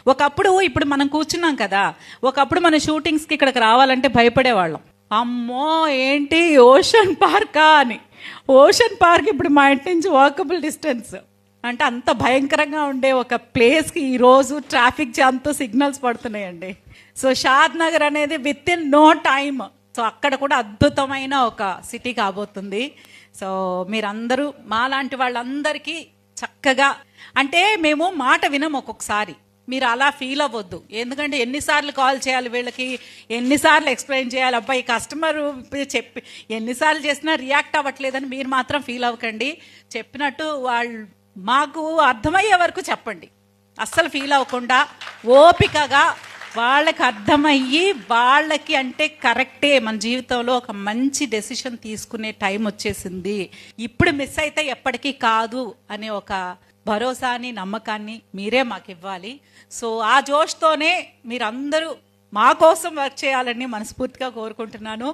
ఒకప్పుడు ఇప్పుడు మనం కూర్చున్నాం కదా, ఒకప్పుడు మన షూటింగ్స్కి ఇక్కడికి రావాలంటే భయపడేవాళ్ళం. అమ్మో ఏంటి ఓషన్ పార్కా అని. ఓషన్ పార్క్ ఇప్పుడు మా ఇంటి నుంచి వాకబుల్ డిస్టెన్స్. అంటే అంత భయంకరంగా ఉండే ఒక ప్లేస్కి ఈరోజు ట్రాఫిక్ జామ్తో సిగ్నల్స్ పడుతున్నాయండి. సో షాద్ నగర్ అనేది within no time, so అక్కడ కూడా అద్భుతమైన ఒక సిటీ కాబోతుంది. సో మీరందరూ మాలాంటి వాళ్ళందరికీ చక్కగా, అంటే మేము మాట వినం ఒక్కొక్కసారి, మీరు అలా ఫీల్ అవ్వద్దు. ఎందుకంటే ఎన్నిసార్లు కాల్ చేయాలి వీళ్ళకి, ఎన్నిసార్లు ఎక్స్ప్లెయిన్ చేయాలి, అబ్బాయి కస్టమర్ చెప్పి ఎన్నిసార్లు చేసినా రియాక్ట్ అవ్వట్లేదని మీరు మాత్రం ఫీల్ అవ్వకండి. చెప్పినట్టు వాళ్ళు మాకు అర్థమయ్యే వరకు చెప్పండి, అస్సలు ఫీల్ అవ్వకుండా ఓపికగా వాళ్ళకి అర్థమయ్యి వాళ్ళకి అంటే కరెక్టే, మన జీవితంలో ఒక మంచి డెసిషన్ తీసుకునే టైం వచ్చేసింది, ఇప్పుడు మిస్ అయితే ఎప్పటికీ కాదు అనే ఒక భరోసాని నమ్మకాన్ని మీరే మాకు ఇవ్వాలి. సో ఆ జోష్తోనే మీరందరూ మా కోసం వర్క్ చేయాలని మనస్ఫూర్తిగా కోరుకుంటున్నాను.